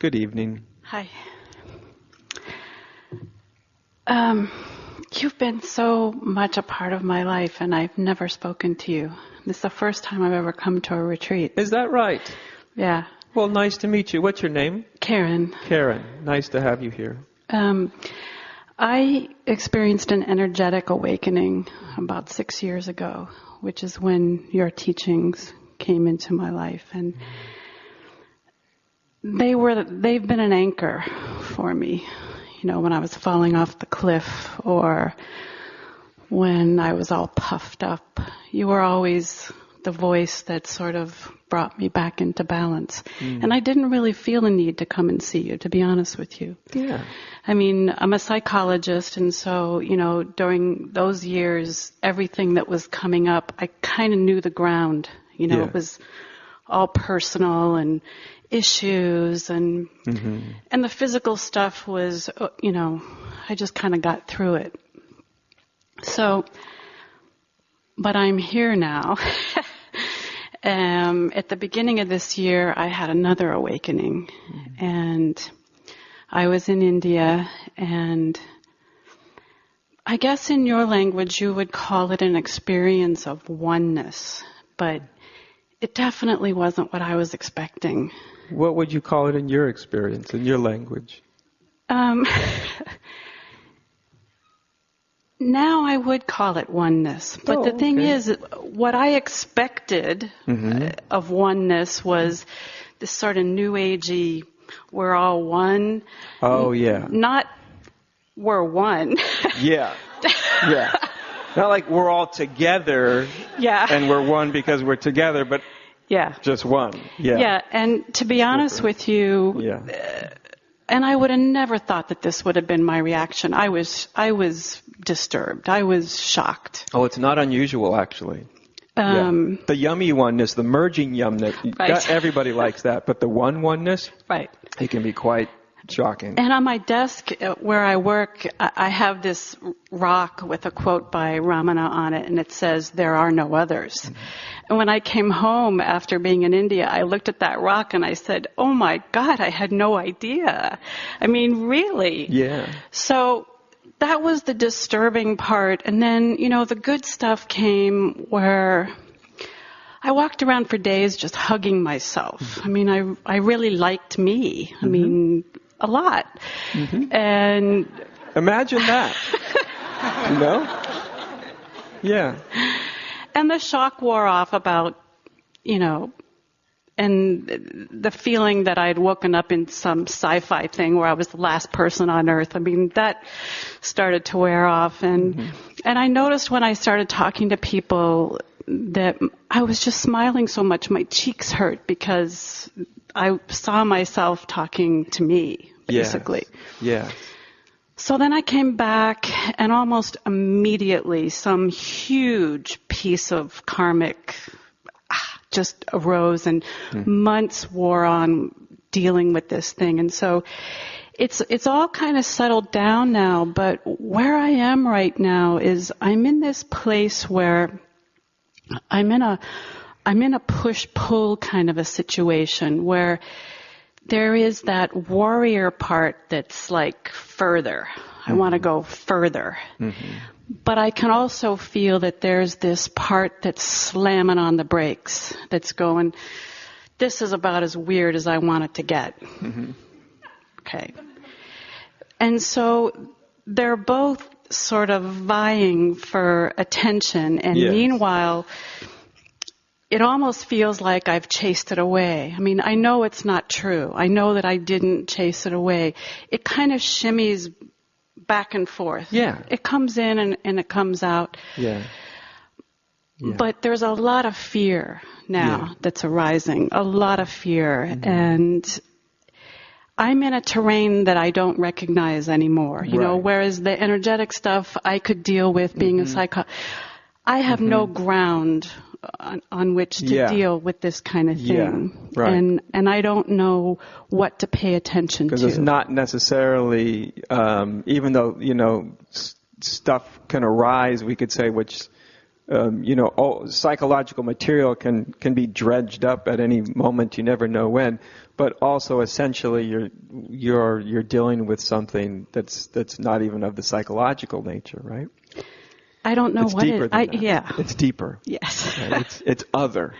Good evening. Hi. You've been so much a part of my life, and I've never spoken to you. This is the first time I've ever come to a retreat. Is that right? Yeah. Well, nice to meet you. What's your name? Karen. Karen. Nice to have you here. I experienced an energetic awakening about 6 years ago, which is when your teachings came into my life, and they've been an anchor for me. You know, when I was falling off the cliff or when I was all puffed up, you were always the voice that sort of brought me back into balance. And I didn't really feel the need to come and see you, to be honest with you. Yeah. I mean, I'm a psychologist, and so, you know, during those years, everything that was coming up, I kind of knew the ground. You know, It was all personal and issues, and and the physical stuff was, you know, I just kind of got through it. So, but I'm here now. At the beginning of this year, I had another awakening, and I was in India, and I guess in your language you would call it an experience of oneness, but it definitely wasn't what I was expecting. What would you call it in your experience, in your language? Now I would call it oneness. But the thing is, what I expected of oneness was this sort of new agey, we're all one. Oh, yeah. Not we're one. Yeah. Yeah. Not like we're all together and we're one because we're together, but just one. Yeah. Yeah, and to be honest with you, and I would have never thought that this would have been my reaction. I was disturbed. I was shocked. Oh, it's not unusual, actually. The yummy oneness, the merging yumness, everybody likes that. But the oneness, it can be quite shocking. And on my desk where I work, I have this rock with a quote by Ramana on it, and it says, "There are no others." And when I came home after being in India, I looked at that rock and I said, "Oh my God, I had no idea." I mean, really? Yeah. So that was the disturbing part. And then, you know, the good stuff came where I walked around for days just hugging myself. I mean, I really liked me. I mean, a lot. And imagine that. You know? Yeah. And the shock wore off about, you know, and the feeling that I had woken up in some sci-fi thing where I was the last person on Earth. I mean, that started to wear off. And I noticed when I started talking to people that I was just smiling so much, my cheeks hurt because I saw myself talking to me, basically. Yeah. So then I came back, and almost immediately some huge piece of karmic just arose, and months wore on dealing with this thing. And so it's all kind of settled down now, but where I am right now is I'm in this place where I'm in a push-pull kind of a situation where there is that warrior part that's like further. I want to go further. But I can also feel that there's this part that's slamming on the brakes, that's going, this is about as weird as I want it to get. Okay. And so they're both sort of vying for attention, and meanwhile, it almost feels like I've chased it away. I mean, I know it's not true. I know that I didn't chase it away. It kind of shimmies back and forth. Yeah. It comes in and it comes out. Yeah. But there's a lot of fear now that's arising, a lot of fear. And I'm in a terrain that I don't recognize anymore, you know, whereas the energetic stuff I could deal with being a psychologist. I have no ground on which to deal with this kind of thing. Yeah, right. And I don't know what to pay attention to. Because it's not necessarily, even though, you know, stuff can arise, we could say, which psychological material can be dredged up at any moment. You never know when. But also, essentially, you're dealing with something that's not even of the psychological nature, right? I don't know it's what deeper it. than that. Yeah, it's deeper. Yes, right? It's other.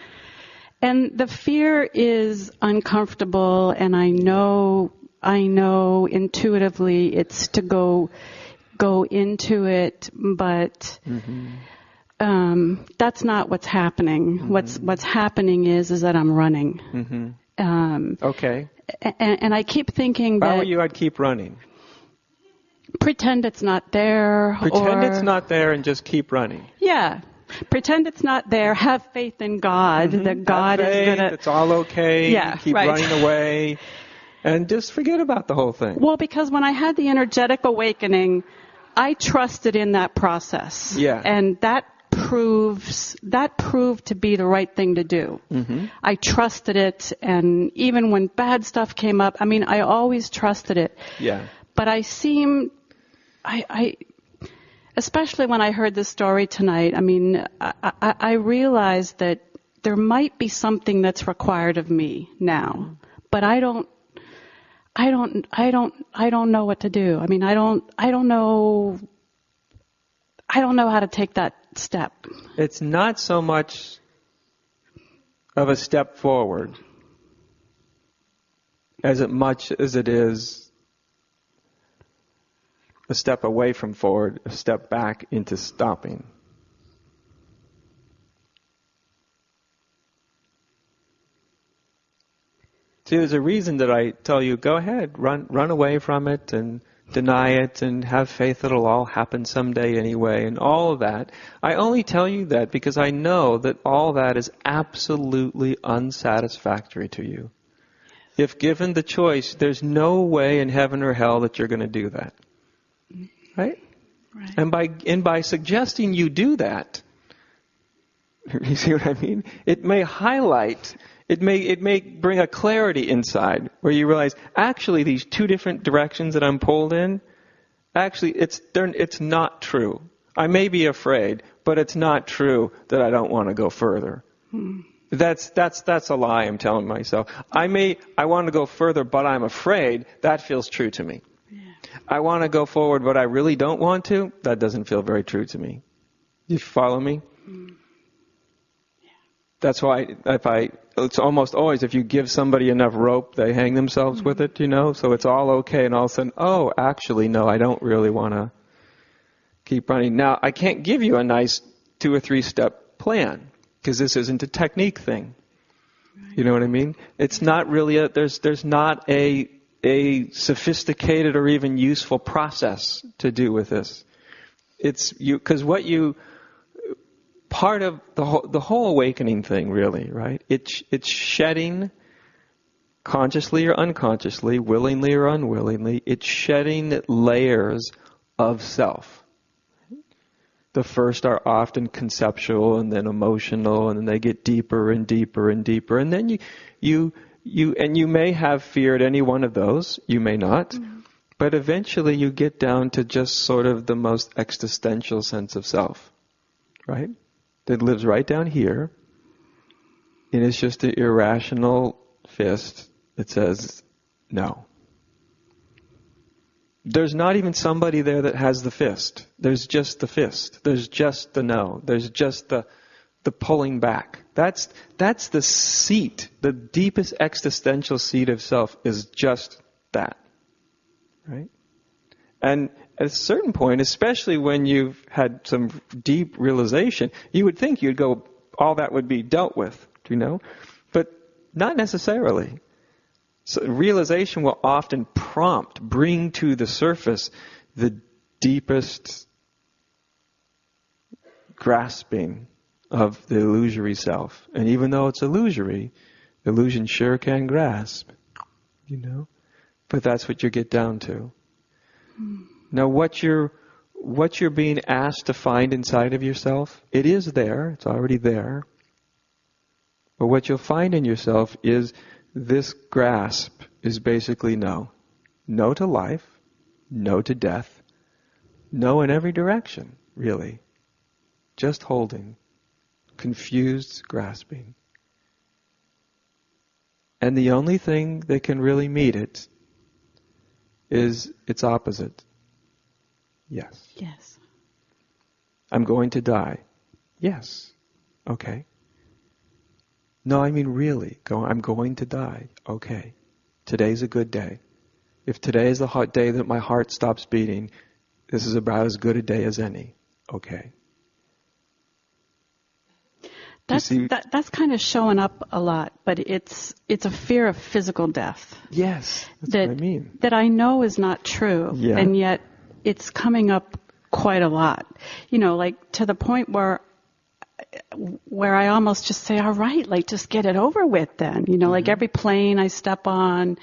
And the fear is uncomfortable, and I know intuitively it's to go into it, but that's not what's happening. Mm-hmm. What's happening is that I'm running. Mm-hmm. Okay. And I keep thinking If I were you, I'd keep running. Pretend it's not there. Pretend it's not there and just keep running. Yeah. Pretend it's not there. Have faith in God. Mm-hmm. That God Have faith, is going to... It's all okay. Yeah, keep right. running away. And just forget about the whole thing. Well, because when I had the energetic awakening, I trusted in that process. Yeah. And that proved to be the right thing to do. Mm-hmm. I trusted it, and even when bad stuff came up, I always trusted it. Yeah. But I especially when I heard this story tonight, I realized that there might be something that's required of me now, but I don't know what to do. I don't know how to take that step. It's not so much of a step forward as much as it is a step away from forward, a step back into stopping. See, there's a reason that I tell you, go ahead, run away from it and deny it and have faith it'll all happen someday anyway and all of that. I only tell you that because I know that all that is absolutely unsatisfactory to you. If given the choice, there's no way in heaven or hell that you're going to do that. Right? And by suggesting you do that, you see what I mean? It may highlight, it may bring a clarity inside where you realize, actually, these two different directions that I'm pulled in, actually, it's not true. I may be afraid, but it's not true that I don't want to go further. That's a lie I'm telling myself. I want to go further, but I'm afraid. That feels true to me. I want to go forward, but I really don't want to. That doesn't feel very true to me. You follow me? That's why it's almost always if you give somebody enough rope, they hang themselves with it, so it's all okay. And all of a sudden, oh, actually, no, I don't really want to keep running. Now, I can't give you a nice 2 or 3 step plan because this isn't a technique thing. You know what I mean? It's not really there's not a sophisticated or even useful process to do with this. It's because part of the whole awakening thing, really, right? It's shedding, consciously or unconsciously, willingly or unwillingly. It's shedding layers of self. The first are often conceptual and then emotional, and then they get deeper and deeper and deeper, and then you may have feared any one of those, you may not, but eventually you get down to just sort of the most existential sense of self, right? That lives right down here, and it's just an irrational fist that says no. There's not even somebody there that has the fist. There's just the fist. There's just the no. There's just the pulling back. That's the seat. The deepest existential seat of self is just that. Right? And at a certain point, especially when you've had some deep realization, you would think you'd go, all that would be dealt with, But not necessarily. So realization will often bring to the surface the deepest grasping of the illusory self. And even though it's illusory, illusion sure can grasp, But that's what you get down to. Now what you're being asked to find inside of yourself, it is there, it's already there. But what you'll find in yourself is this grasp is basically no. No to life, no to death, no in every direction, really. Just holding. confused grasping. And the only thing that can really meet it is its opposite. Yes. Yes. I'm going to die. Yes. Okay. No, I mean really. I'm going to die. Okay. Today's a good day. If today is the hot day that my heart stops beating, this is about as good a day as any. Okay. That's kind of showing up a lot, but it's a fear of physical death. Yes, that's what I mean. That I know is not true, yeah. And yet it's coming up quite a lot. Like to the point where I almost just say, all right, like just get it over with then. Like every plane I step on,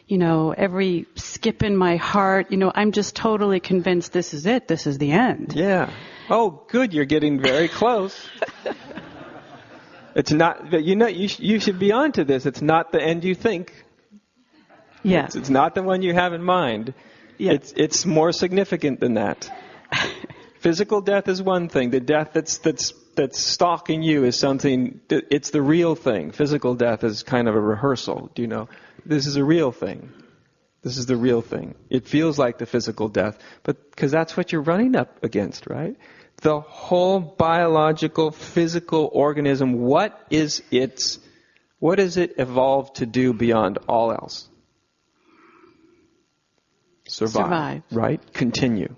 every skip in my heart, I'm just totally convinced this is it, this is the end. Yeah. Oh, good, you're getting very close. It's not, but you should be onto this. It's not the end you think. Yeah. It's not the one you have in mind. Yeah. It's more significant than that. Physical death is one thing. The death that's stalking you is something, it's the real thing. Physical death is kind of a rehearsal, This is a real thing. This is the real thing. It feels like the physical death, but because that's what you're running up against, right? The whole biological, physical organism, what is it evolved to do beyond all else? Survive. Right? Continue.